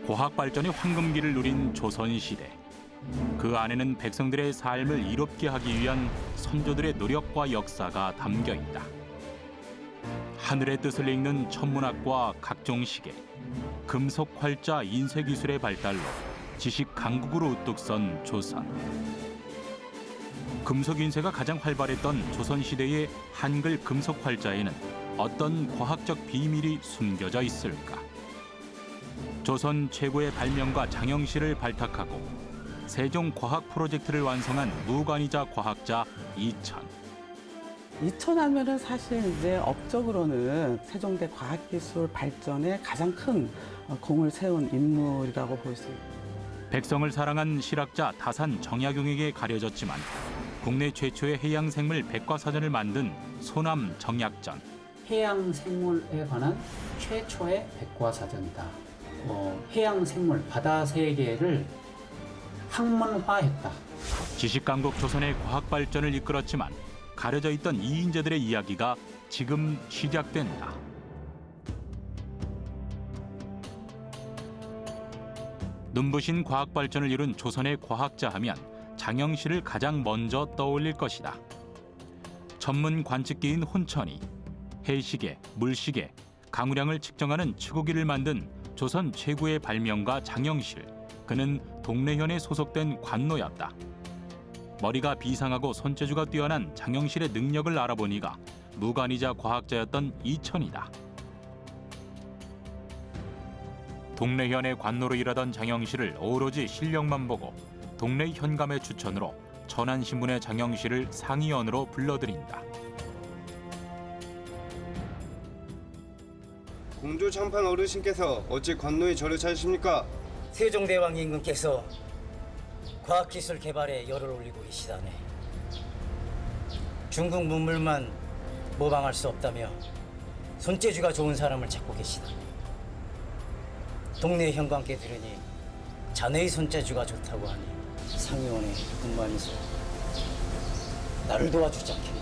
과학 발전의 황금기를 누린 조선시대. 그 안에는 백성들의 삶을 이롭게 하기 위한 선조들의 노력과 역사가 담겨 있다. 하늘의 뜻을 읽는 천문학과 각종 시계, 금속 활자 인쇄 기술의 발달로 지식 강국으로 우뚝 선 조선. 금속 인쇄가 가장 활발했던 조선시대의 한글 금속 활자에는 어떤 과학적 비밀이 숨겨져 있을까? 조선 최고의 발명가 장영실을 발탁하고 세종 과학 프로젝트를 완성한 무관이자 과학자 이천. 이천하면은 사실 이제 업적으로는 세종대 과학기술 발전에 가장 큰 공을 세운 인물이라고 볼 수 있습니다. 백성을 사랑한 실학자 다산 정약용에게 가려졌지만 국내 최초의 해양생물 백과사전을 만든 소남 정약전. 해양생물에 관한 최초의 백과사전이다. 해양생물, 바다 세계를 학문화했다. 지식강국 조선의 과학 발전을 이끌었지만 가려져 있던 이 인재들의 이야기가 지금 시작된다. 눈부신 과학 발전을 이룬 조선의 과학자 하면 장영실을 가장 먼저 떠올릴 것이다. 전문 관측기인 혼천이, 해시계, 물시계, 강우량을 측정하는 치고기를 만든 조선 최고의 발명가 장영실. 그는 동래현에 소속된 관노였다. 머리가 비상하고 손재주가 뛰어난 장영실의 능력을 알아보니가 무관이자 과학자였던 이천이다. 동래현의 관노로 일하던 장영실을 오로지 실력만 보고 동래 현감의 추천으로 천안신문의 장영실을 상의원으로 불러들인다. 공조장판 어르신께서 어찌 관노의 저를 찾으십니까? 세종대왕 임금께서 과학기술 개발에 열을 올리고 계시다네. 중국 문물만 모방할 수 없다며 손재주가 좋은 사람을 찾고 계시다. 동네 현관께 들으니 자네의 손재주가 좋다고 하니 상의원에 분만이서 나를 도와주지 않겠나.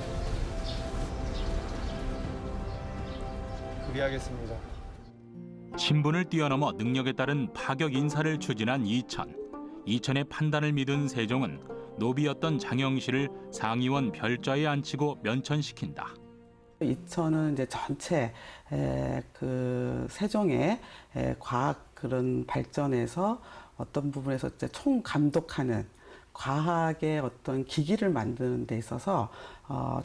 그리하겠습니다. 신분을 뛰어넘어 능력에 따른 파격 인사를 추진한 이천. 이천의 판단을 믿은 세종은 노비였던 장영실을 상의원 별자에 앉히고 면천시킨다. 이천은 이제 전체 그 세종의 과학 그런 발전에서 어떤 부분에서 이제 총 감독하는 과학의 어떤 기기를 만드는 데 있어서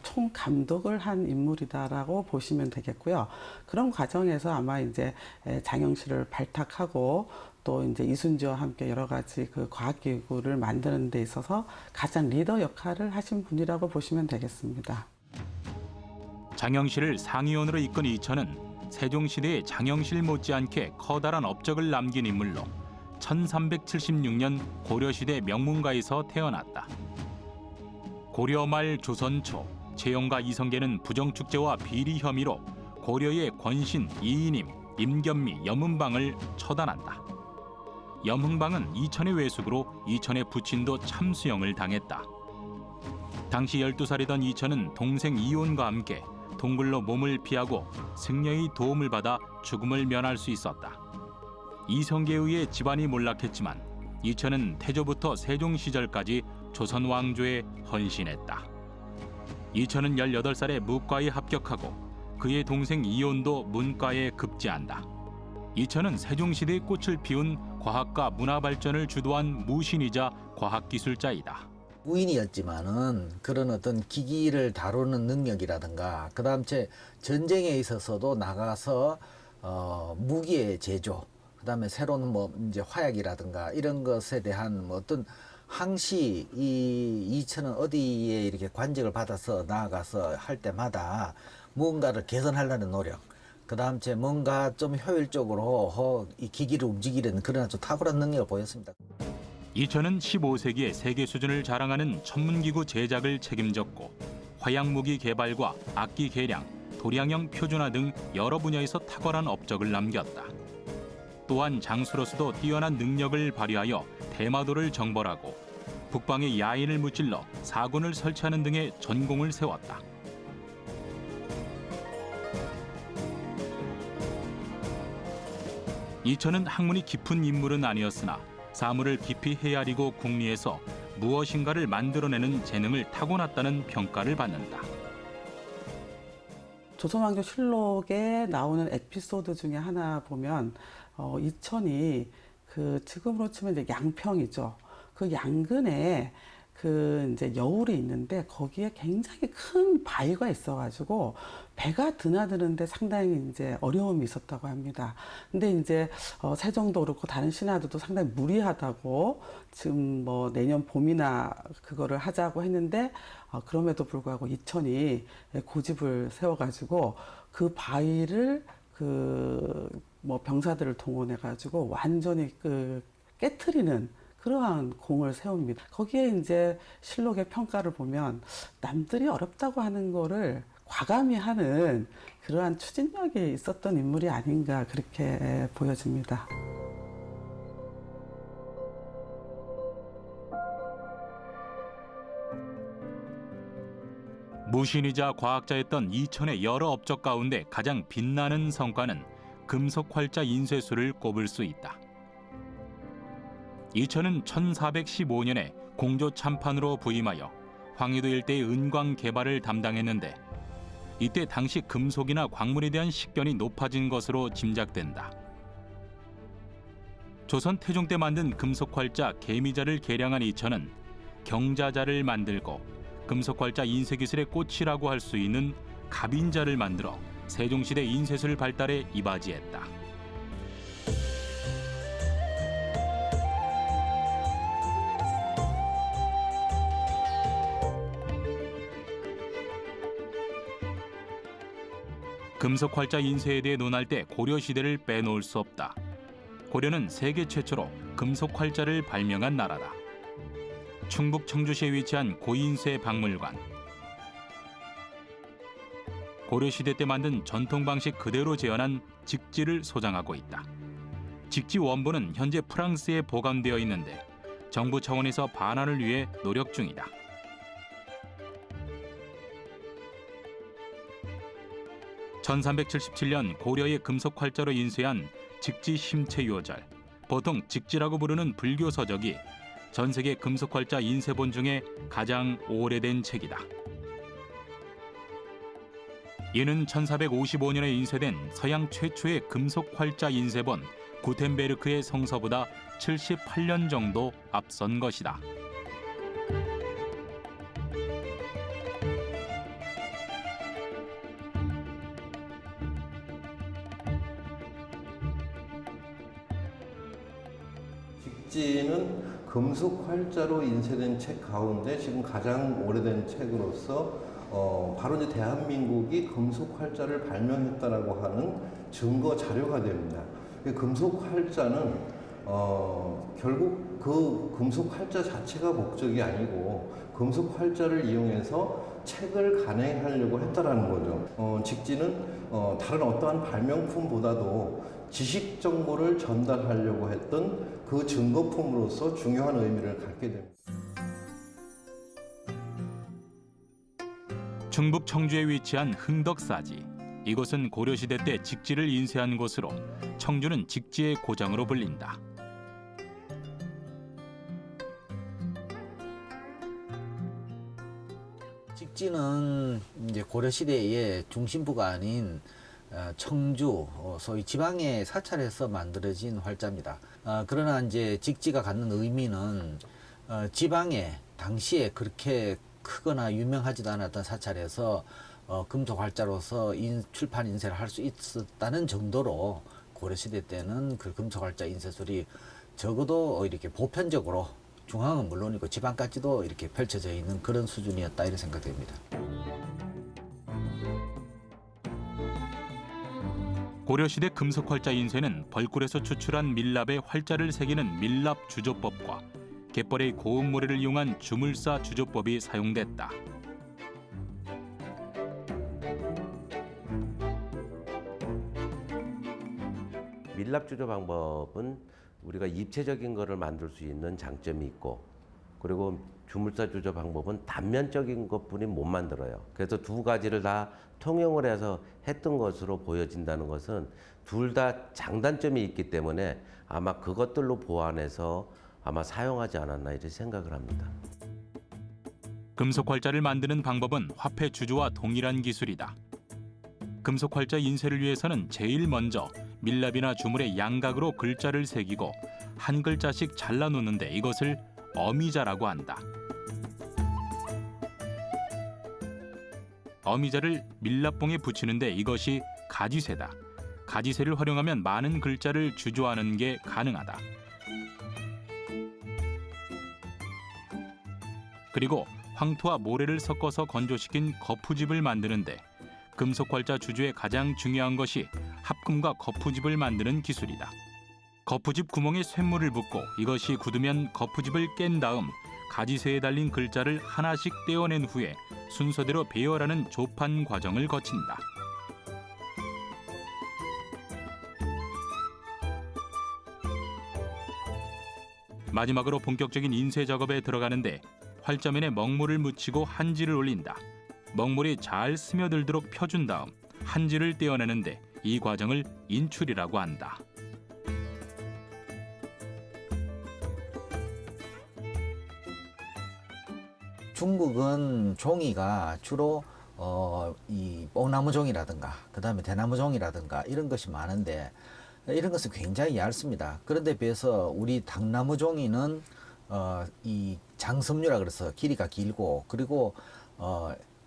총 감독을 한 인물이다라고 보시면 되겠고요. 그런 과정에서 아마 이제 장영실을 발탁하고 또 이제 이순지와 함께 여러 가지 그 과학기구를 만드는 데 있어서 가장 리더 역할을 하신 분이라고 보시면 되겠습니다. 장영실을 상의원으로 이끈 이천은 세종시대의 장영실 못지않게 커다란 업적을 남긴 인물로 1376년 고려시대 명문가에서 태어났다. 고려 말 조선 초 재용과 이성계는 부정축제와 비리 혐의로 고려의 권신, 이인임, 임견미, 염흥방을 처단한다. 염흥방은 이천의 외숙으로 이천의 부친도 참수형을 당했다. 당시 12살이던 이천은 동생 이온과 함께 동굴로 몸을 피하고 승려의 도움을 받아 죽음을 면할 수 있었다. 이성계에 의해 집안이 몰락했지만 이천은 태조부터 세종 시절까지 조선 왕조에 헌신했다. 이천은 18살에 무과에 합격하고 그의 동생 이온도 문과에 급제한다. 이천은 세종시대의 꽃을 피운 과학과 문화 발전을 주도한 무신이자 과학기술자이다. 무인이었지만은 그런 어떤 기기를 다루는 능력이라든가 그다음 전쟁에 있어서도 나가서 무기의 제조, 그다음에 새로운 뭐 이제 화약이라든가 이런 것에 대한 뭐 어떤 항시 이천은 어디에 이렇게 관직을 받아서 나아가서 할 때마다 무언가를 개선하려는 노력, 그다음 뭔가 좀 효율적으로 이 기기를 움직이려는 그런 아주 탁월한 능력을 보였습니다. 이천은 15세기의 세계 수준을 자랑하는 천문기구 제작을 책임졌고 화약무기 개발과 악기 개량, 도량형 표준화 등 여러 분야에서 탁월한 업적을 남겼다. 또한 장수로서도 뛰어난 능력을 발휘하여 대마도를 정벌하고 북방의 야인을 무찔러 사군을 설치하는 등의 전공을 세웠다. 이천은 학문이 깊은 인물은 아니었으나 사물을 깊이 헤아리고 궁리해서 무엇인가를 만들어내는 재능을 타고났다는 평가를 받는다. 조선왕조실록에 나오는 에피소드 중에 하나 보면 이천이 그 지금으로 치면 이제 양평이죠. 그 양근에 그 이제 여울이 있는데 거기에 굉장히 큰 바위가 있어가지고 배가 드나드는데 상당히 이제 어려움이 있었다고 합니다. 근데 이제 세종도 그렇고 다른 신하들도 상당히 무리하다고 지금 뭐 내년 봄이나 그거를 하자고 했는데 그럼에도 불구하고 이천이 고집을 세워가지고 그 바위를 그 뭐 병사들을 동원해가지고 완전히 그 깨트리는 그러한 공을 세웁니다. 거기에 이제 실록의 평가를 보면 남들이 어렵다고 하는 거를 과감히 하는 그러한 추진력이 있었던 인물이 아닌가 그렇게 보여집니다. 무신이자 과학자였던 이천의 여러 업적 가운데 가장 빛나는 성과는 금속활자 인쇄술을 꼽을 수 있다. 이천은 1415년에 공조 참판으로 부임하여 황해도 일대의 은광 개발을 담당했는데 이때 당시 금속이나 광물에 대한 식견이 높아진 것으로 짐작된다. 조선 태종 때 만든 금속활자 개미자를 개량한 이천은 경자자를 만들고 금속활자 인쇄기술의 꽃이라고 할 수 있는 갑인자를 만들어 세종시대 인쇄술 발달에 이바지했다. 금속활자 인쇄에 대해 논할 때 고려시대를 빼놓을 수 없다. 고려는 세계 최초로 금속활자를 발명한 나라다. 충북 청주시에 위치한 고인쇄 박물관. 고려시대 때 만든 전통 방식 그대로 재현한 직지를 소장하고 있다. 직지 원본은 현재 프랑스에 보관되어 있는데 정부 차원에서 반환을 위해 노력 중이다. (1377년) 고려의 금속활자로 인쇄한 직지 심체요절, 보통 직지라고 부르는 불교 서적이 전 세계 금속활자 인쇄본 중에 가장 오래된 책이다. 이는 1455년에 인쇄된 서양 최초의 금속활자 인쇄본 구텐베르크의 성서보다 78년 정도 앞선 것이다. 직지는 금속 활자로 인쇄된 책 가운데 지금 가장 오래된 책으로서 바로 이제 대한민국이 금속 활자를 발명했다라고 하는 증거 자료가 됩니다. 금속 활자는 결국 그 금속 활자 자체가 목적이 아니고 금속 활자를 이용해서 책을 간행하려고 했다라는 거죠. 직지는 다른 어떠한 발명품보다도 지식 정보를 전달하려고 했던 그 증거품으로서 중요한 의미를 갖게 됩니다. 충북 청주에 위치한 흥덕사지. 이곳은 고려시대 때 직지를 인쇄한 곳으로 청주는 직지의 고장으로 불린다. 직지는 이제 고려시대의 중심부가 아닌 청주, 소위 지방에 사찰해서 만들어진 활자입니다. 그러나 이제 직지가 갖는 의미는 지방에 당시에 그렇게 크거나 유명하지도 않았던 사찰에서 금속 활자로서 출판 인쇄를 할 수 있었다는 정도로 고려시대 때는 그 금속 활자 인쇄술이 적어도 이렇게 보편적으로 중앙은 물론이고 지방까지도 이렇게 펼쳐져 있는 그런 수준이었다 이렇게 생각됩니다. 고려시대 금속활자 인쇄는 벌꿀에서 추출한 밀랍에 활자를 새기는 밀랍 주조법과 갯벌의 고운 모래를 이용한 주물사 주조법이 사용됐다. 밀랍 주조 방법은 우리가 입체적인 것을 만들 수 있는 장점이 있고 그리고 주물사 주조 방법은 단면적인 것뿐이 못 만들어요. 그래서 두 가지를 다 통용을 해서 했던 것으로 보여진다는 것은 둘 다 장단점이 있기 때문에 아마 그것들로 보완해서 아마 사용하지 않았나 이렇게 생각을 합니다. 금속 활자를 만드는 방법은 화폐 주조와 동일한 기술이다. 금속 활자 인쇄를 위해서는 제일 먼저 밀랍이나 주물의 양각으로 글자를 새기고 한 글자씩 잘라 놓는데 이것을 어미자라고 한다. 어미자를 밀랍봉에 붙이는데 이것이 가지쇠다. 가지쇠를 활용하면 많은 글자를 주조하는 게 가능하다. 그리고 황토와 모래를 섞어서 건조시킨 거푸집을 만드는데 금속 활자 주조의 가장 중요한 것이 합금과 거푸집을 만드는 기술이다. 거푸집 구멍에 쇳물을 붓고 이것이 굳으면 거푸집을 깬 다음 가지쇠에 달린 글자를 하나씩 떼어낸 후에 순서대로 배열하는 조판 과정을 거친다. 마지막으로 본격적인 인쇄 작업에 들어가는데 활자면에 먹물을 묻히고 한지를 올린다. 먹물이 잘 스며들도록 펴준 다음 한지를 떼어내는데 이 과정을 인출이라고 한다. 중국은 종이가 주로 이 뽕나무 종이라든가 그다음에 대나무 종이라든가 이런 것이 많은데 이런 것은 굉장히 얇습니다. 그런데 비해서 우리 당나무 종이는 이 장섬유라 그래서 길이가 길고 그리고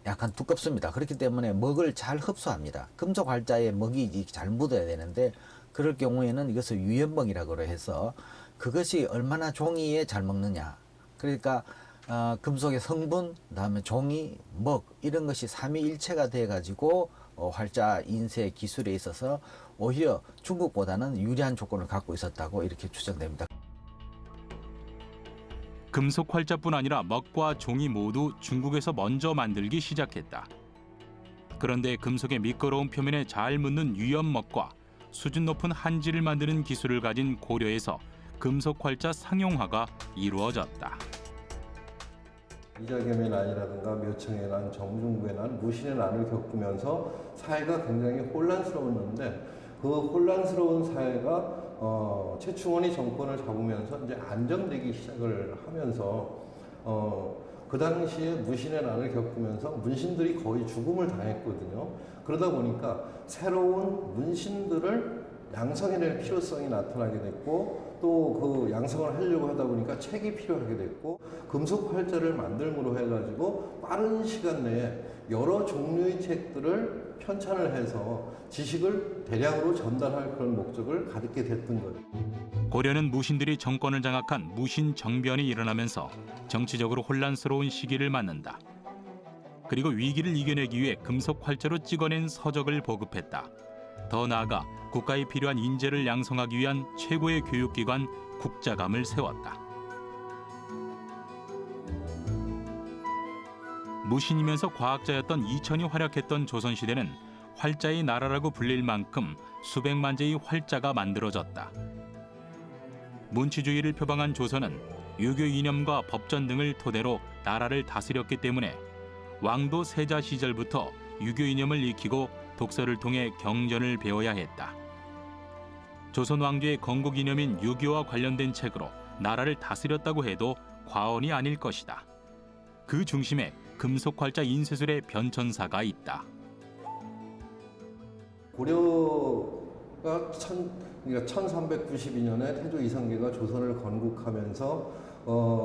약간 두껍습니다. 그렇기 때문에 먹을 잘 흡수합니다. 금속 활자에 먹이 잘 묻어야 되는데 그럴 경우에는 이것을 유연먹이라고 해서 그것이 얼마나 종이에 잘 먹느냐. 그러니까 금속의 성분, 그다음에 종이, 먹 이런 것이 삼위일체가 돼 가지고 활자 인쇄 기술에 있어서 오히려 중국보다는 유리한 조건을 갖고 있었다고 이렇게 추정됩니다. 금속 활자뿐 아니라 먹과 종이 모두 중국에서 먼저 만들기 시작했다. 그런데 금속의 미끄러운 표면에 잘 묻는 유연먹과 수준 높은 한지를 만드는 기술을 가진 고려에서 금속 활자 상용화가 이루어졌다. 이자겸의 난이라든가 묘청의 난, 정중부의 난, 무신의 난을 겪으면서 사회가 굉장히 혼란스러웠는데 그 혼란스러운 사회가 최충원이 정권을 잡으면서 이제 안정되기 시작을 하면서 그 당시에 무신의 난을 겪으면서 문신들이 거의 죽음을 당했거든요. 그러다 보니까 새로운 문신들을 양성해낼 필요성이 나타나게 됐고 또 그 양성을 하려고 하다 보니까 책이 필요하게 됐고 금속 활자를 만들므로 해가지고 빠른 시간 내에 여러 종류의 책들을 편찬을 해서 지식을 대량으로 전달할 그런 목적을 가지게 됐던 거죠. 고려는 무신들이 정권을 장악한 무신 정변이 일어나면서 정치적으로 혼란스러운 시기를 맞는다. 그리고 위기를 이겨내기 위해 금속 활자로 찍어낸 서적을 보급했다. 더 나아가 국가에 필요한 인재를 양성하기 위한 최고의 교육기관 국자감을 세웠다. 무신이면서 과학자였던 이천이 활약했던 조선시대는 활자의 나라라고 불릴 만큼 수백만 제의 활자가 만들어졌다. 문치주의를 표방한 조선은 유교 이념과 법전 등을 토대로 나라를 다스렸기 때문에 왕도 세자 시절부터 유교 이념을 익히고 독서를 통해 경전을 배워야 했다. 조선 왕조의 건국 이념인 유교와 관련된 책으로 나라를 다스렸다고 해도 과언이 아닐 것이다. 그 중심에 금속 활자 인쇄술의 변천사가 있다. 고려가 1392년에 태조 이성계가 조선을 건국하면서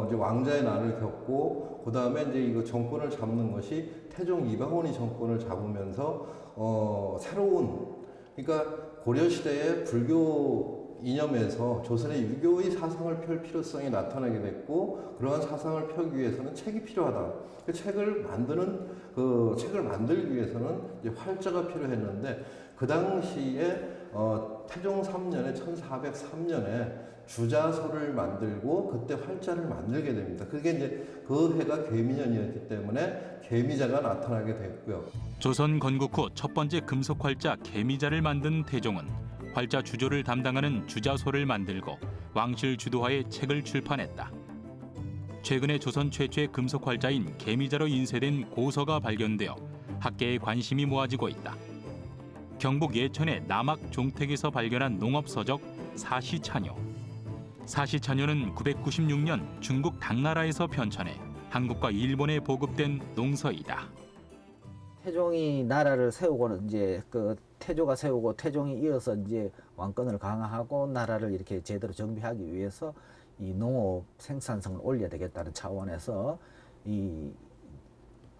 이제 왕자의 난을 겪고 그 다음에 이제 이거 정권을 잡는 것이 태종 이방원이 정권을 잡으면서 새로운 그러니까 고려 시대의 불교 이념에서 조선의 유교의 사상을 펼 필요성이 나타나게 됐고 그러한 사상을 펴기 위해서는 책이 필요하다. 그 책을 만들기 위해서는 이제 활자가 필요했는데 그 당시에 태종 3년에 1403년에 주자소를 만들고 그때 활자를 만들게 됩니다. 그게 이제 그 해가 계미년이었기 때문에 계미자가 나타나게 됐고요. 조선 건국 후 첫 번째 금속 활자 계미자를 만든 태종은 활자 주조를 담당하는 주자소를 만들고 왕실 주도하에 책을 출판했다. 최근에 조선 최초의 금속 활자인 개미자로 인쇄된 고서가 발견되어 학계의 관심이 모아지고 있다. 경북 예천의 남학 종택에서 발견한 농업서적 사시찬요. 사시찬요는 996년 중국 당나라에서 편찬해 한국과 일본에 보급된 농서이다. 태종이 나라를 세우고는 이제 그 태조가 세우고 태종이 이어서 이제 왕권을 강화하고 나라를 이렇게 제대로 정비하기 위해서 이 농업 생산성을 올려야 되겠다는 차원에서 이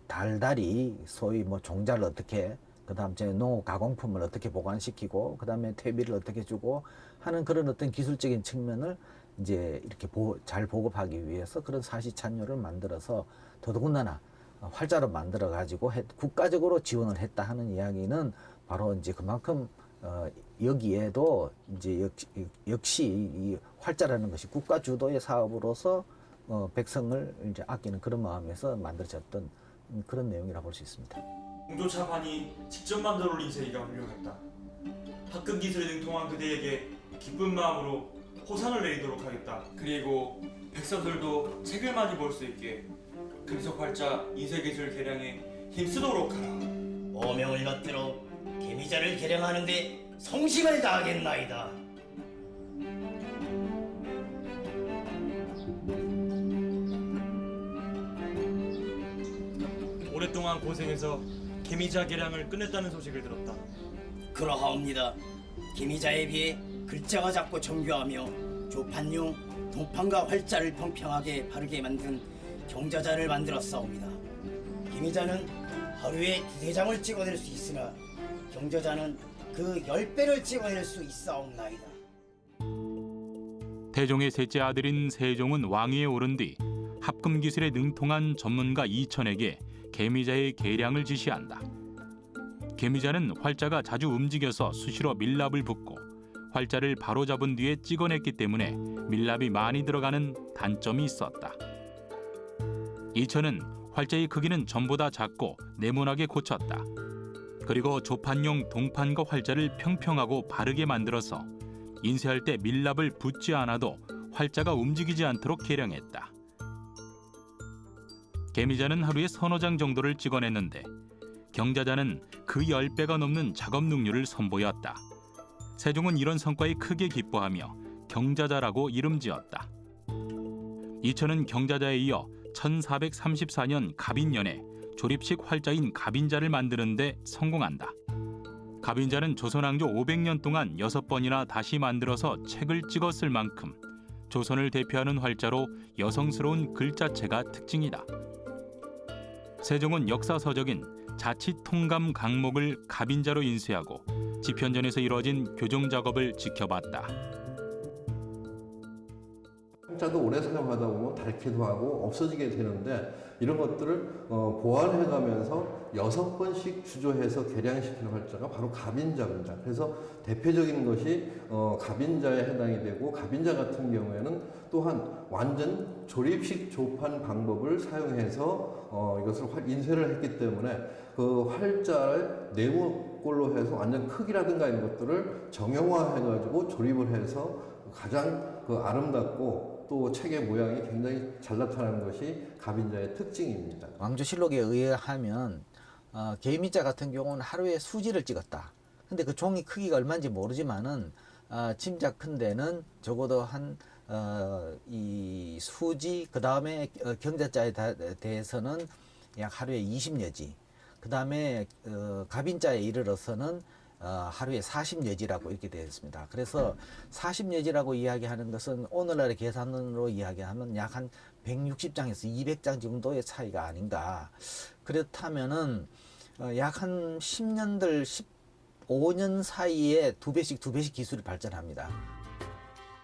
달달이 소위 뭐 종자를 어떻게 그다음 제 농업 가공품을 어떻게 보관시키고 그다음에 퇴비를 어떻게 주고 하는 그런 어떤 기술적인 측면을 이제 이렇게 잘 보급하기 위해서 그런 사시찬요를 만들어서 더더군다나 활자로 만들어 가지고 국가적으로 지원을 했다 하는 이야기는 바로 이제 그만큼 여기에도 이제 역시 이 활자라는 것이 국가 주도의 사업으로서 백성을 이제 아끼는 그런 마음에서 만들어졌던 그런 내용이라고 볼 수 있습니다. 공조차판이 직접 만들어 올린 세기가 훌륭했다. 학급 기술에 능통한 그대에게 기쁜 마음으로 호상을 내리도록 하겠다. 그리고 백성들도 책을 많이 볼 수 있게 금속 활자 인쇄 기술 개량에 힘쓰도록 하라. 어명을 받들어 개미자를 개량하는데 성심을 다하겠나이다. 오랫동안 고생해서 개미자 개량을 끝냈다는 소식을 들었다. 그러하옵니다. 개미자에 비해 글자가 작고 정교하며 조판용, 동판과 활자를 평평하게 바르게 만든 경자자를 만들었사옵니다. 개미자는 하루에 2-3장을 찍어낼 수 있으나 경자자는 그 10배를 찍어낼 수 있사옵나이다. 태종의 셋째 아들인 세종은 왕위에 오른 뒤 합금 기술에 능통한 전문가 이천에게 개미자의 개량을 지시한다. 개미자는 활자가 자주 움직여서 수시로 밀랍을 붓고 활자를 바로 잡은 뒤에 찍어냈기 때문에 밀랍이 많이 들어가는 단점이 있었다. 이천은 활자의 크기는 전보다 작고 네모나게 고쳤다. 그리고 조판용 동판과 활자를 평평하고 바르게 만들어서 인쇄할 때 밀랍을 붓지 않아도 활자가 움직이지 않도록 개량했다. 개미자는 하루에 1-2장 정도를 찍어냈는데 경자자는 그 10배가 넘는 작업 능률을 선보였다. 세종은 이런 성과에 크게 기뻐하며 경자자라고 이름 지었다. 이천은 경자자에 이어 1434년 갑인년에 조립식 활자인 갑인자를 만드는 데 성공한다. 갑인자는 조선왕조 500년 동안 6번이나 다시 만들어서 책을 찍었을 만큼 조선을 대표하는 활자로 여성스러운 글자체가 특징이다. 세종은 역사서적인 자치통감 강목을 갑인자로 인쇄하고 집현전에서 이루어진 교정 작업을 지켜봤다. 활자도 오래 사용하다 보면 닳기도 하고 없어지게 되는데 이런 것들을 보완해가면서 6번씩 주조해서 개량시키는 활자가 바로 갑인자입니다. 그래서 대표적인 것이 갑인자에 해당이 되고 갑인자 같은 경우에는 또한 완전 조립식 조판 방법을 사용해서 이것을 인쇄를 했기 때문에 그 활자를 네모꼴로 해서 완전 크기라든가 이런 것들을 정형화해가지고 조립을 해서 가장 아름답고 또 책의 모양이 굉장히 잘 나타나는 것이 갑인자의 특징입니다. 왕조실록에 의하면 개미자 같은 경우는 하루에 수지를 찍었다. 근데 그 종이 크기가 얼마인지 모르지만은 짐작컨대는 적어도 이 수지 그 다음에 경자자에 대해서는 약 하루에 20여지. 그 다음에 갑인자에 이르러서는 하루에 40여지라고 이렇게 되어 있습니다. 그래서 40여지라고 이야기하는 것은 오늘날의 계산으로 이야기하면 약 한 160장에서 200장 정도의 차이가 아닌가. 그렇다면은 약 한 10년들 15년 사이에 두 배씩 기술이 발전합니다.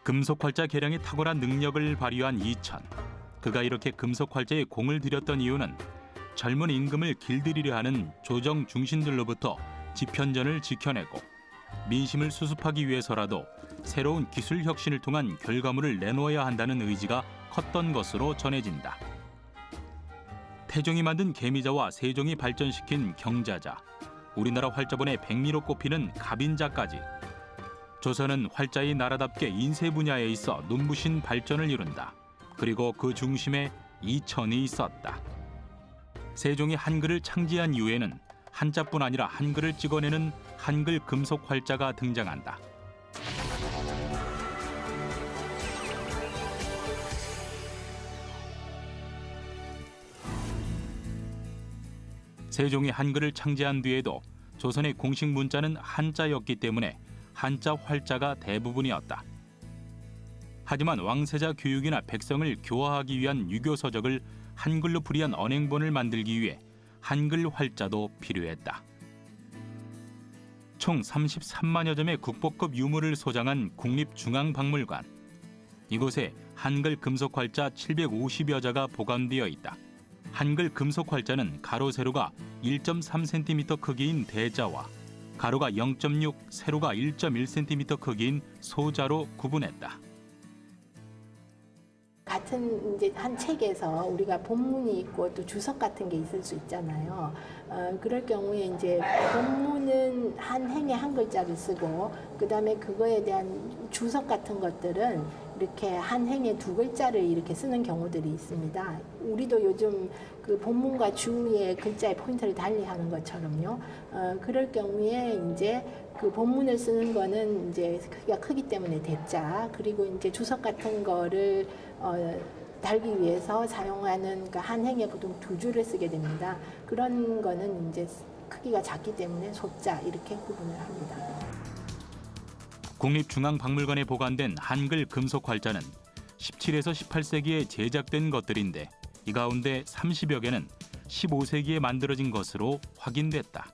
금속 활자 개량에 탁월한 능력을 발휘한 이천. 그가 이렇게 금속 활자에 공을 들였던 이유는 젊은 임금을 길들이려 하는 조정 중신들로부터 집현전을 지켜내고 민심을 수습하기 위해서라도 새로운 기술 혁신을 통한 결과물을 내놓아야 한다는 의지가 컸던 것으로 전해진다. 태종이 만든 개미자와 세종이 발전시킨 경자자, 우리나라 활자본의 백미로 꼽히는 갑인자까지 조선은 활자의 나라답게 인쇄 분야에 있어 눈부신 발전을 이룬다. 그리고 그 중심에 2천이 있었다. 세종이 한글을 창제한 이후에는 한자뿐 아니라 한글을 찍어내는 한글 금속 활자가 등장한다. 세종이 한글을 창제한 뒤에도 조선의 공식 문자는 한자였기 때문에 한자 활자가 대부분이었다. 하지만 왕세자 교육이나 백성을 교화하기 위한 유교 서적을 한글로 풀이한 언행본을 만들기 위해 한글 활자도 필요했다. 총 33만여 점의 국보급 유물을 소장한 국립중앙박물관. 이곳에 한글 금속 활자 750여 자가 보관되어 있다. 한글 금속 활자는 가로 세로가 1.3cm 크기인 대자와 가로가 0.6, 세로가 1.1cm 크기인 소자로 구분했다. 같은 이제 한 책에서 우리가 본문이 있고 또 주석 같은 게 있을 수 있잖아요. 그럴 경우에 이제 본문은 한 행에 한 글자를 쓰고 그다음에 그거에 대한 주석 같은 것들은 이렇게 한 행에 두 글자를 이렇게 쓰는 경우들이 있습니다. 우리도 요즘 그 본문과 주의 글자의 포인트를 달리하는 것처럼요. 그럴 경우에 이제 그 본문을 쓰는 거는 이제 크기가 크기 때문에 대자, 그리고 이제 주석 같은 거를 달기 위해서 사용하는 그 한 행에 보통 두 줄을 쓰게 됩니다. 그런 거는 이제 크기가 작기 때문에 소자 이렇게 구분을 합니다. 국립중앙박물관에 보관된 한글 금속 활자는 17에서 18세기에 제작된 것들인데 이 가운데 30여 개는 15세기에 만들어진 것으로 확인됐다.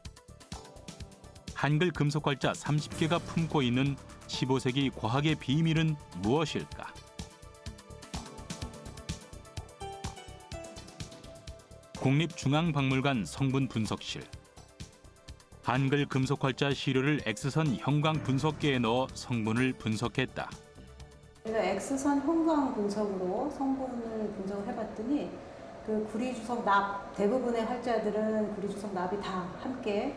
한글 금속 활자 30개가 품고 있는 15세기 과학의 비밀은 무엇일까? 국립중앙박물관 성분 분석실. 한글 금속 활자 시료를 X선 형광 분석기에 넣어 성분을 분석했다. 제가 X선 형광 분석으로 성분을 분석을 해봤더니 그 구리주석 납, 대부분의 활자들은 구리주석 납이 다 함께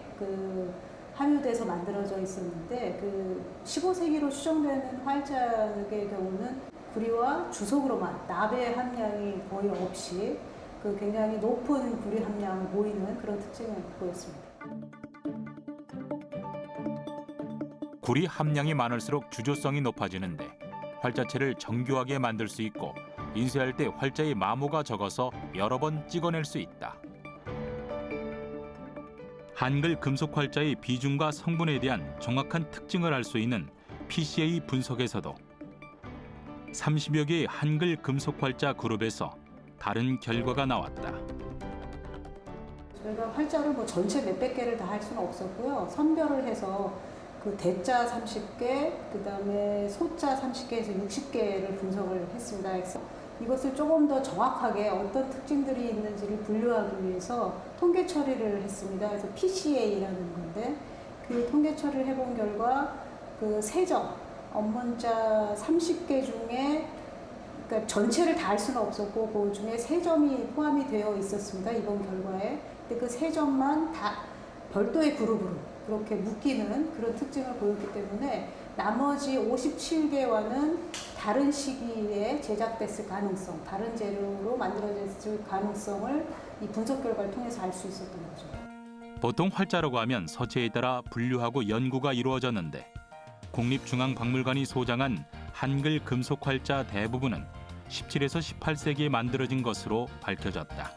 함유돼서 만들어져 있었는데 그 15세기로 추정되는 활자의 경우는 구리와 주석으로만 납의 함량이 거의 없이 그 굉장히 높은 구리 함량을 보이는 그런 특징을 보였습니다. 구리 함량이 많을수록 주조성이 높아지는데 활자체를 정교하게 만들 수 있고 인쇄할 때 활자의 마모가 적어서 여러 번 찍어낼 수 있다. 한글 금속 활자의 비중과 성분에 대한 정확한 특징을 알 수 있는 PCA 분석에서도 30여 개의 한글 금속 활자 그룹에서 다른 결과가 나왔다. 저희가 활자를 뭐 전체 몇백 개를 다 할 수는 없었고요. 선별을 해서 그 대자 30개, 그다음에 소자 30개에서 60개를 분석을 했습니다. 그래서 이것을 조금 더 정확하게 어떤 특징들이 있는지를 분류하기 위해서 통계 처리를 했습니다. 그래서 PCA라는 건데 그 통계 처리를 해본 결과 그 세점, 언문자 30개 중에 그러니까 전체를 다 할 수는 없었고 그 중에 세 점이 포함이 되어 있었습니다. 이번 결과에. 근데 그 세 점만 다 별도의 그룹으로 그렇게 묶이는 그런 특징을 보였기 때문에 나머지 57개와는 다른 시기에 제작됐을 가능성, 다른 재료로 만들어졌을 가능성을 이 분석 결과를 통해서 알 수 있었던 거죠. 보통 활자라고 하면 서체에 따라 분류하고 연구가 이루어졌는데 국립중앙박물관이 소장한 한글 금속 활자 대부분은 17에서 18세기에 만들어진 것으로 밝혀졌다.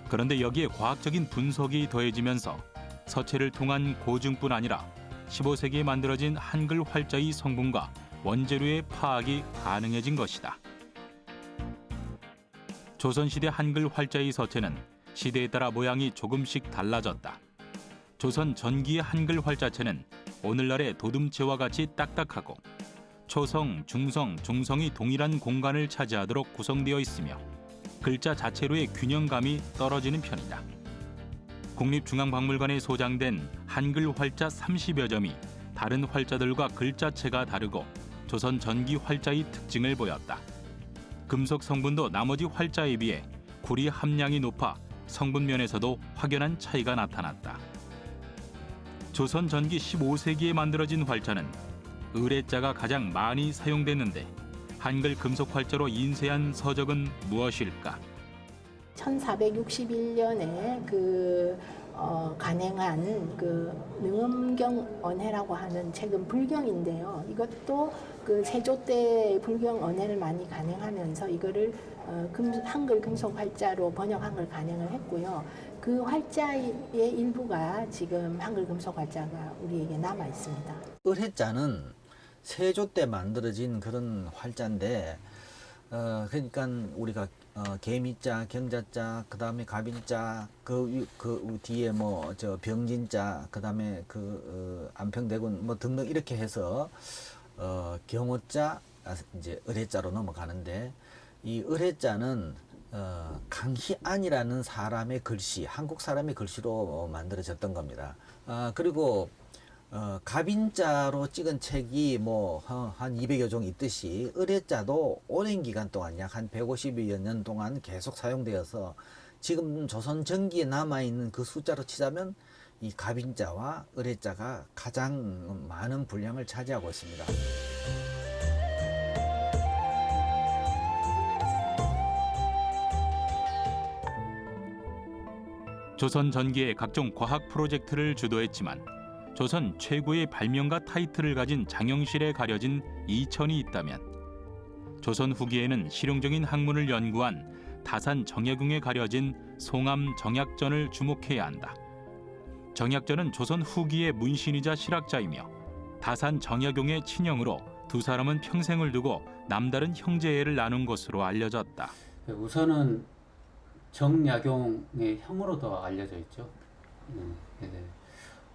그런데 여기에 과학적인 분석이 더해지면서 서체를 통한 고증뿐 아니라 15세기에 만들어진 한글 활자의 성분과 원재료의 파악이 가능해진 것이다. 조선시대 한글 활자의 서체는 시대에 따라 모양이 조금씩 달라졌다. 조선 전기의 한글 활자체는 오늘날의 도둠체와 같이 딱딱하고 초성, 중성, 중성이 동일한 공간을 차지하도록 구성되어 있으며 글자 자체로의 균형감이 떨어지는 편이다. 국립중앙박물관에 소장된 한글 활자 30여 점이 다른 활자들과 글자체가 다르고 조선 전기 활자의 특징을 보였다. 금속 성분도 나머지 활자에 비해 구리 함량이 높아 성분 면에서도 확연한 차이가 나타났다. 조선 전기 15세기에 만들어진 활자는 의뢰자가 가장 많이 사용됐는데 한글 금속 활자로 인쇄한 서적은 무엇일까? 1461년에 간행한 능엄경 언해라고 하는 책은 불경인데요. 이것도 세조 때 불경 언해를 많이 간행하면서 이거를 한글 금속 활자로 번역한 걸 간행을 했고요. 그 활자의 일부가 지금 한글 금속 활자가 우리에게 남아 있습니다. 을해자는 세조 때 만들어진 그런 활자인데, 그러니까 우리가 개미자, 경자자, 그 다음에 갑인자, 그 뒤에 병진자, 그 다음에 안평대군 등등 이렇게 해서 경호자, 이제 을해자로 넘어가는데, 이 을해자는 강희안이라는 사람의 글씨, 한국 사람의 글씨로 만들어졌던 겁니다. 그리고 갑인자로 찍은 책이 한 200여 종 있듯이 을해자도 오랜 기간 동안 약 한 150여 년 동안 계속 사용되어서 지금 조선 전기에 남아있는 그 숫자로 치자면 이 갑인자와 을해자가 가장 많은 분량을 차지하고 있습니다. 조선 전기의 각종 과학 프로젝트를 주도했지만 조선 최고의 발명가 타이틀을 가진 장영실에 가려진 이천이 있다면 조선 후기에는 실용적인 학문을 연구한 다산 정약용에 가려진 송암 정약전을 주목해야 한다. 정약전은 조선 후기의 문신이자 실학자이며 다산 정약용의 친형으로 두 사람은 평생을 두고 남다른 형제애를 나눈 것으로 알려졌다. 우선은 정약용의 형으로도 알려져 있죠.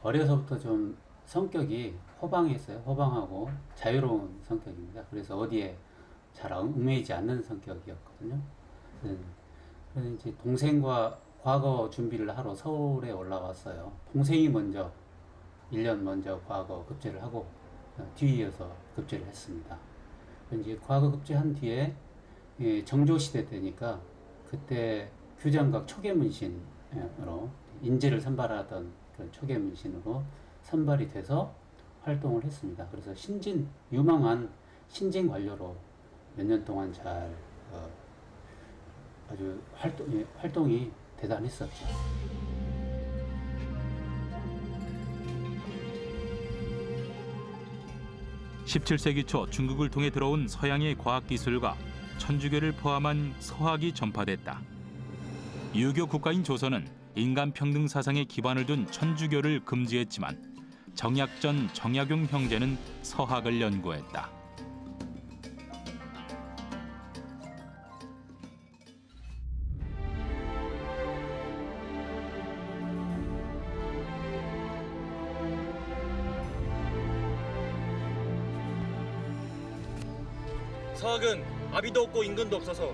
어려서부터 좀 성격이 호방했어요. 호방하고 자유로운 성격입니다. 그래서 어디에 잘 얽매이지 않는 성격이었거든요. 그래서 이제 동생과 과거 준비를 하러 서울에 올라왔어요. 동생이 먼저 1년 먼저 과거 급제를 하고 뒤이어서 급제를 했습니다. 이제 과거 급제한 뒤에 정조시대 때니까 그때 규장각 초계문신으로 인재를 선발하던 그런 초계문신으로 선발이 돼서 활동을 했습니다. 그래서 유망한 신진 관료로 몇 년 동안 잘 아주 활동이 대단했었죠. 17세기 초 중국을 통해 들어온 서양의 과학기술과 천주교를 포함한 서학이 전파됐다. 유교 국가인 조선은 인간 평등 사상에 기반을 둔 천주교를 금지했지만 정약전, 정약용 형제는 서학을 연구했다. 서학은 아비도 없고 임금도 없어서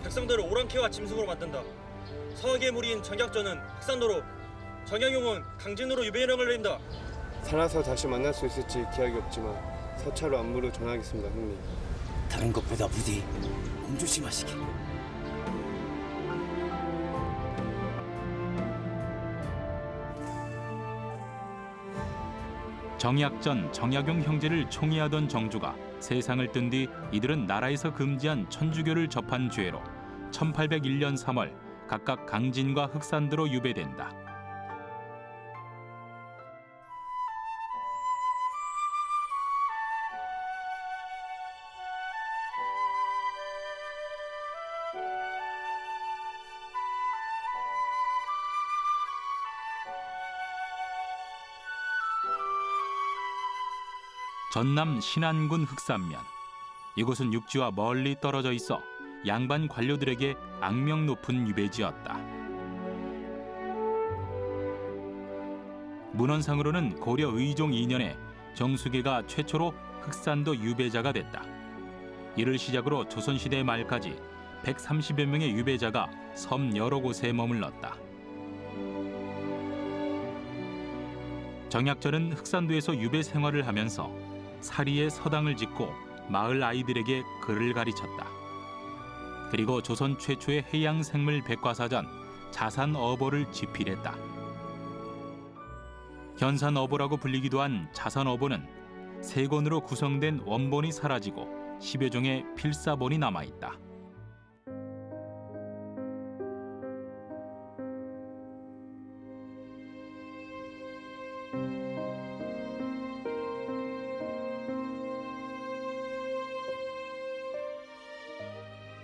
백성들을 오랑캐와 짐승으로 만든다. 서학의 무리인 정약전은 흑산도로, 정약용은 강진으로 유배령을 내린다. 살아서 다시 만날 수 있을지 기약이 없지만 서차로 안부를 전하겠습니다, 형님. 다른 것보다 부디 몸 조심하시게. 정약전, 정약용 형제를 총애하던 정조가 세상을 뜬 뒤 이들은 나라에서 금지한 천주교를 접한 죄로 1801년 3월 각각 강진과 흑산도로 유배된다. 전남 신안군 흑산면. 이곳은 육지와 멀리 떨어져 있어 양반 관료들에게 악명 높은 유배지였다. 문헌상으로는 고려 의종 2년에 정수계가 최초로 흑산도 유배자가 됐다. 이를 시작으로 조선시대 말까지 130여 명의 유배자가 섬 여러 곳에 머물렀다. 정약전은 흑산도에서 유배 생활을 하면서 사리에 서당을 짓고 마을 아이들에게 글을 가르쳤다. 그리고 조선 최초의 해양생물 백과사전 자산어보를 집필했다. 현산어보라고 불리기도 한 자산어보는 세 권으로 구성된 원본이 사라지고 10여 종의 필사본이 남아있다.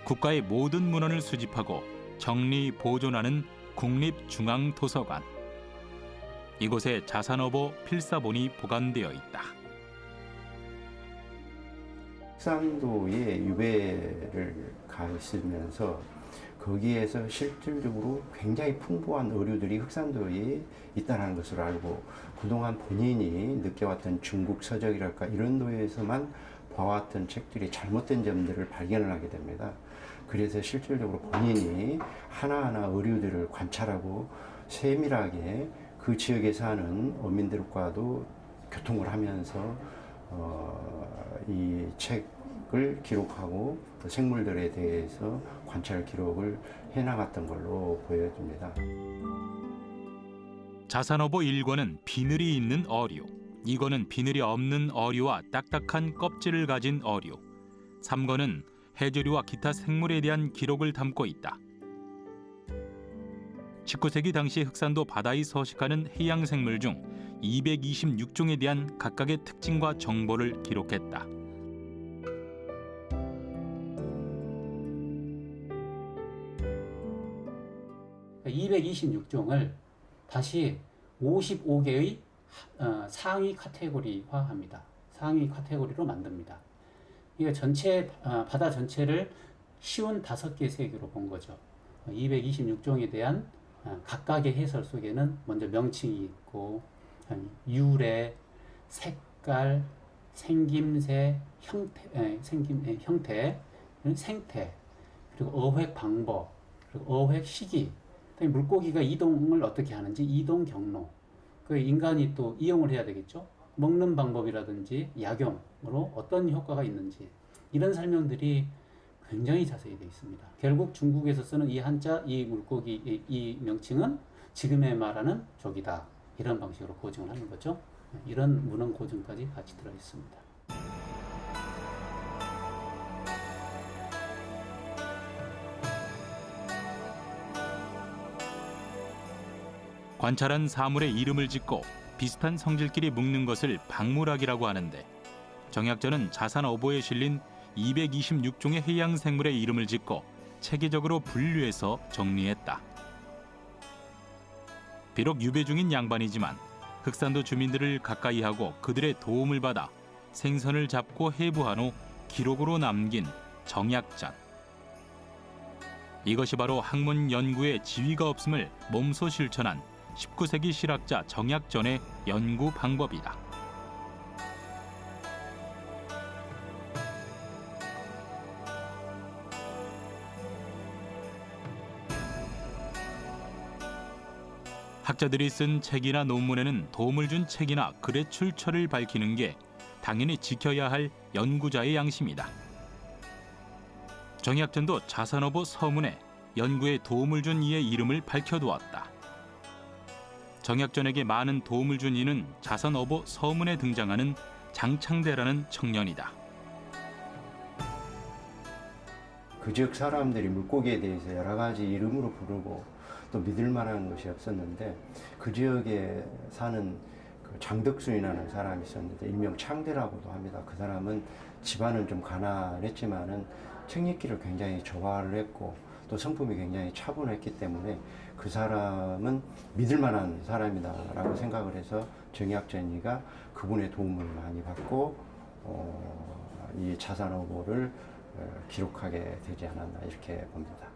국가의 모든 문헌을 수집하고 정리, 보존하는 국립중앙도서관. 이곳에 자산어보 필사본이 보관되어 있다. 흑산도에 유배를 가 있으면서 거기에서 실질적으로 굉장히 풍부한 어류들이 흑산도에 있다는 것을 알고 그동안 본인이 느껴왔던 중국 서적이랄까 이런 도에서만 봐왔던 책들이 잘못된 점들을 발견을 하게 됩니다. 그래서 실질적으로 본인이 하나하나 어류들을 관찰하고 세밀하게 그 지역에 사는 어민들과도 교통을 하면서 이 책을 기록하고 그 생물들에 대해서 관찰 기록을 해나갔던 걸로 보여집니다. 자산어보 1권은 비늘이 있는 어류, 2권은 비늘이 없는 어류와 딱딱한 껍질을 가진 어류, 3권은 해조류와 기타 생물에 대한 기록을 담고 있다. 19세기 당시 흑산도 바다에 서식하는 해양 생물 중 226종에 대한 각각의 특징과 정보를 기록했다. 그러니까 226종을 다시 55개의 상위 카테고리화합니다. 상위 카테고리로 만듭니다. 이게 전체 바다 전체를 쉬운 5개 세계로 본 거죠. 226종에 대한 각각의 해설 속에는 먼저 명칭이 있고 유래, 색깔, 생김새, 형태, 생태, 그리고 어획 방법, 그리고 어획 시기, 물고기가 이동을 어떻게 하는지 이동 경로, 그 인간이 또 이용을 해야 되겠죠. 먹는 방법이라든지 약용으로 어떤 효과가 있는지 이런 설명들이 굉장히 자세히 되어 있습니다. 결국 중국에서 쓰는 이 한자, 이 물고기, 이 명칭은 지금에 말하는 조기다. 이런 방식으로 고증을 하는 거죠. 이런 문헌 고증까지 같이 들어 있습니다. 관찰한 사물의 이름을 짓고 비슷한 성질끼리 묶는 것을 박물학이라고 하는데, 정약전은 자산어보에 실린 226종의 해양 생물의 이름을 짓고 체계적으로 분류해서 정리했다. 비록 유배 중인 양반이지만 흑산도 주민들을 가까이 하고 그들의 도움을 받아 생선을 잡고 해부한 후 기록으로 남긴 정약전. 이것이 바로 학문 연구에 지위가 없음을 몸소 실천한 19세기 실학자 정약전의 연구 방법이다. 학자들이 쓴 책이나 논문에는 도움을 준 책이나 글의 출처를 밝히는 게 당연히 지켜야 할 연구자의 양심이다. 정약전도 자산어보 서문에 연구에 도움을 준 이의 이름을 밝혀두었다. 정약전에게 많은 도움을 준 이는 자산어보 서문에 등장하는 장창대라는 청년이다. 그 지역 사람들이 물고기에 대해서 여러 가지 이름으로 부르고 또 믿을 만한 것이 없었는데, 그 지역에 사는 그 장덕순이라는 사람이 있었는데 일명 창대라고도 합니다. 그 사람은 집안은 좀 가난했지만은 책 읽기를 굉장히 좋아를 했고 또 성품이 굉장히 차분했기 때문에 그 사람은 믿을 만한 사람이다라고 생각을 해서 정약전이가 그분의 도움을 많이 받고 이 자산어보를 기록하게 되지 않았나 이렇게 봅니다.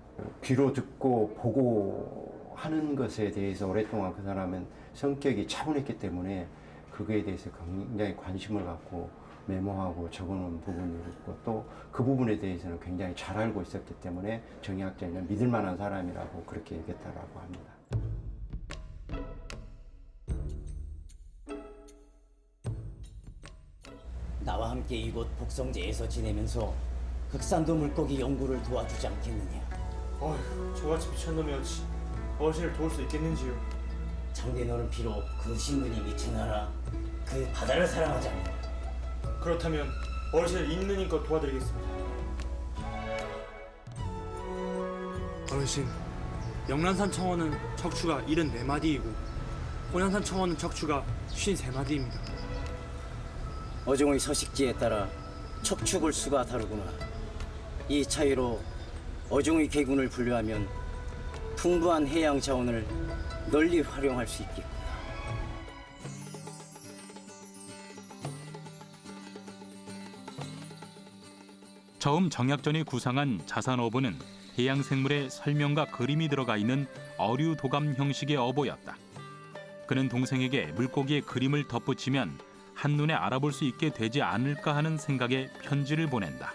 귀로 듣고 보고 하는 것에 대해서 오랫동안 그 사람은 성격이 차분했기 때문에 그거에 대해서 굉장히 관심을 갖고 메모하고 적어놓은 부분이 있고 또 그 부분에 대해서는 굉장히 잘 알고 있었기 때문에 정약전은 믿을 만한 사람이라고 그렇게 얘기했다라고 합니다. 나와 함께 이곳 북성제에서 지내면서 흑산도 물고기 연구를 도와주지 않겠느냐. 어휴, 저같이 미친놈이었지 어르신을 도울 수 있겠는지요. 장대 너는 비록 그 신분이 미쳐나라 그 바다를 사랑하지 않느냐. 그렇다면 어르신을 있는 힘껏 도와드리겠습니다. 어르신, 영란산 청어는 척추가 74마디이고 혼양산 청어는 척추가 53마디입니다. 어종의 서식지에 따라 척추 골수가 다르구나. 이 차이로 어종의 개군을 분류하면 풍부한 해양 자원을 널리 활용할 수 있겠구나. 처음 정약전이 구상한 자산어보는 해양 생물의 설명과 그림이 들어가 있는 어류 도감 형식의 어보였다. 그는 동생에게 물고기의 그림을 덧붙이면 한눈에 알아볼 수 있게 되지 않을까 하는 생각에 편지를 보낸다.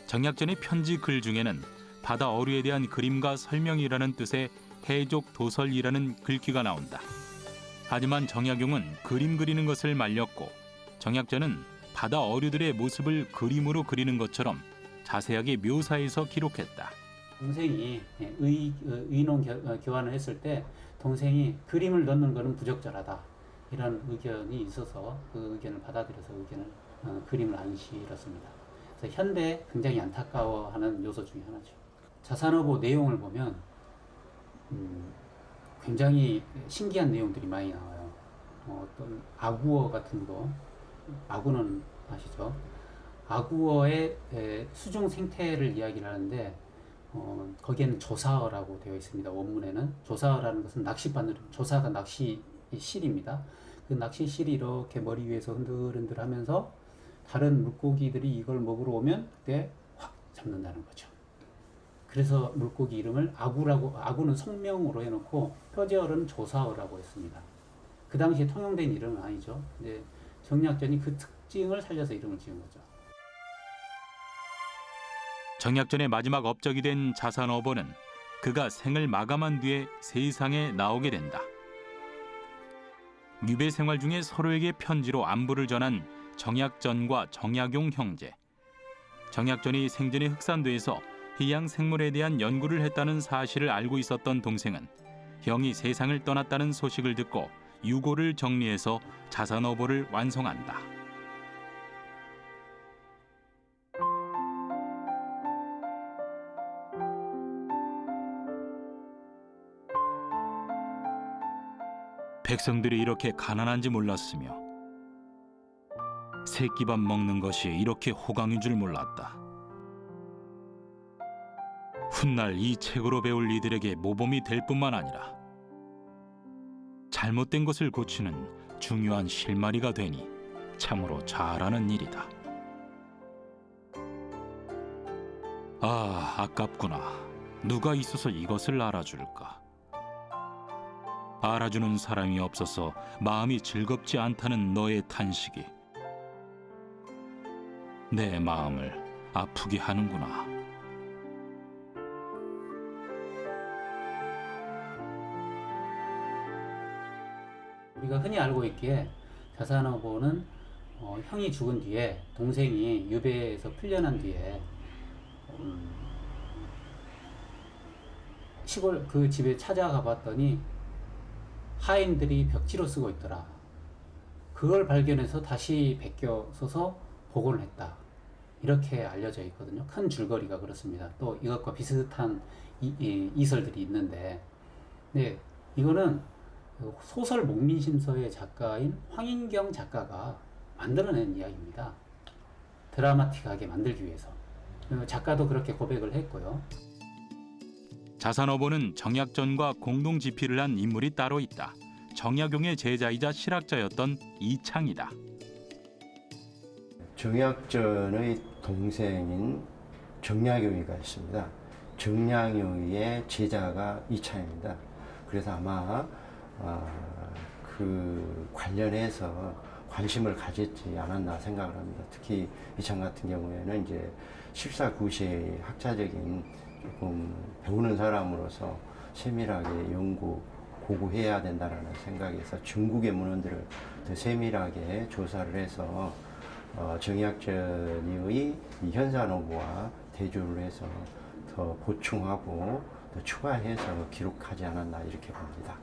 정약전의 편지 글 중에는 바다 어류에 대한 그림과 설명이라는 뜻의 해족 도설이라는 글귀가 나온다. 하지만 정약용은 그림 그리는 것을 말렸고 정약전은 바다 어류들의 모습을 그림으로 그리는 것처럼 자세하게 묘사해서 기록했다. 동생이 의논 교환을 했을 때 동생이 그림을 넣는 것은 부적절하다 이런 의견이 있어서 그 의견을 받아들여서 그림을 안 실었습니다. 그래서 현대에 굉장히 안타까워하는 요소 중에 하나죠. 자산어보 내용을 보면 굉장히 신기한 내용들이 많이 나와요. 어떤 아구어 같은 거, 아구는 아시죠? 아구어의 수중 생태를 이야기를 하는데 거기에는 조사어라고 되어 있습니다. 원문에는 조사어라는 것은 낚싯바늘, 조사가 낚시실입니다. 그 낚시실이 이렇게 머리 위에서 흔들흔들하면서 다른 물고기들이 이걸 먹으러 오면 그때 확 잡는다는 거죠. 그래서 물고기 이름을 아구라고, 아구는 성명으로 해놓고 표제어로는 조사어라고 했습니다. 그 당시에 통용된 이름은 아니죠. 근데 정약전이 그 특징을 살려서 이름을 지은 거죠. 정약전의 마지막 업적이 된 자산어보는 그가 생을 마감한 뒤에 세상에 나오게 된다. 유배 생활 중에 서로에게 편지로 안부를 전한 정약전과 정약용 형제. 정약전이 생전에 흑산도에서 해양 생물에 대한 연구를 했다는 사실을 알고 있었던 동생은 형이 세상을 떠났다는 소식을 듣고 유고를 정리해서 자산어보를 완성한다. 백성들이 이렇게 가난한지 몰랐으며 새끼밥 먹는 것이 이렇게 호강인 줄 몰랐다. 훗날 이 책으로 배울 이들에게 모범이 될 뿐만 아니라 잘못된 것을 고치는 중요한 실마리가 되니 참으로 잘하는 일이다. 아, 아깝구나. 누가 있어서 이것을 알아줄까? 알아주는 사람이 없어서 마음이 즐겁지 않다는 너의 탄식이 내 마음을 아프게 하는구나. 우리가 흔히 알고 있기에 자산어보는 형이 죽은 뒤에 동생이 유배에서 풀려난 뒤에 시골 그 집에 찾아가 봤더니 하인들이 벽지로 쓰고 있더라. 그걸 발견해서 다시 베껴 써서 복원을 했다. 이렇게 알려져 있거든요. 큰 줄거리가 그렇습니다. 또 이것과 비슷한 이설들이 있는데, 네, 이거는 소설 목민심서의 작가인 황인경 작가가 만들어낸 이야기입니다. 드라마틱하게 만들기 위해서. 작가도 그렇게 고백을 했고요. 자산어보는 정약전과 공동 집필을 한 인물이 따로 있다. 정약용의 제자이자 실학자였던 이창이다. 정약전의 동생인 정약용이가 있습니다. 정약용의 제자가 이창입니다. 그래서 아마 그 관련해서 관심을 가졌지 않았나 생각을 합니다. 특히 이창 같은 경우에는 이제 14구시의 학자적인 조금 배우는 사람으로서 세밀하게 연구, 고고해야 된다는 생각에서 중국의 문헌들을 더 세밀하게 조사를 해서 정약전의 이 현산어보와 대조를 해서 더 보충하고 더 추가해서 기록하지 않았나 이렇게 봅니다.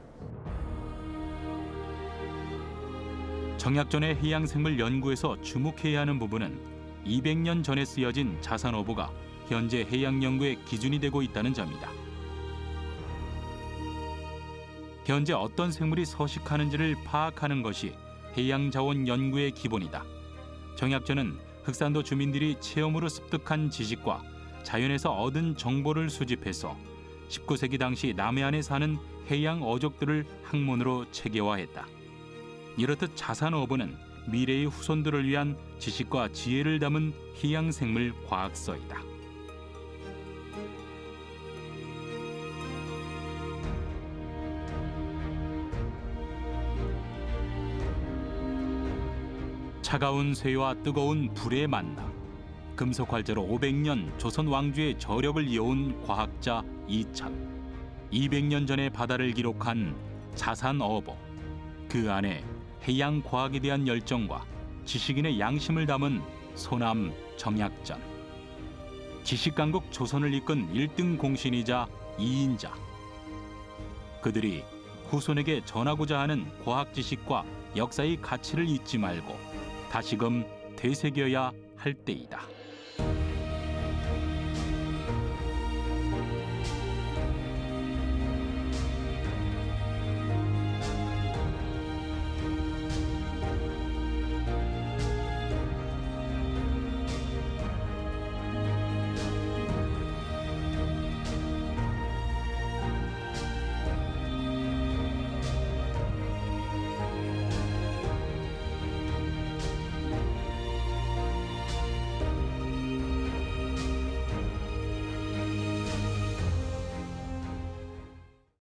정약전의 해양생물 연구에서 주목해야 하는 부분은 200년 전에 쓰여진 자산어부가 현재 해양 연구의 기준이 되고 있다는 점이다. 현재 어떤 생물이 서식하는지를 파악하는 것이 해양자원 연구의 기본이다. 정약전은 흑산도 주민들이 체험으로 습득한 지식과 자연에서 얻은 정보를 수집해서 19세기 당시 남해안에 사는 해양 어족들을 학문으로 체계화했다. 이렇듯 자산어부는 미래의 후손들을 위한 지식과 지혜를 담은 해양생물 과학서이다. 차가운 쇠와 뜨거운 불의 만남. 금속활자로 500년 조선 왕조의 저력을 이어온 과학자 이천. 200년 전의 바다를 기록한 자산어보. 그 안에 해양 과학에 대한 열정과 지식인의 양심을 담은 소남 정약전. 지식강국 조선을 이끈 1등 공신이자 2인자. 그들이 후손에게 전하고자 하는 과학 지식과 역사의 가치를 잊지 말고 다시금 되새겨야 할 때이다.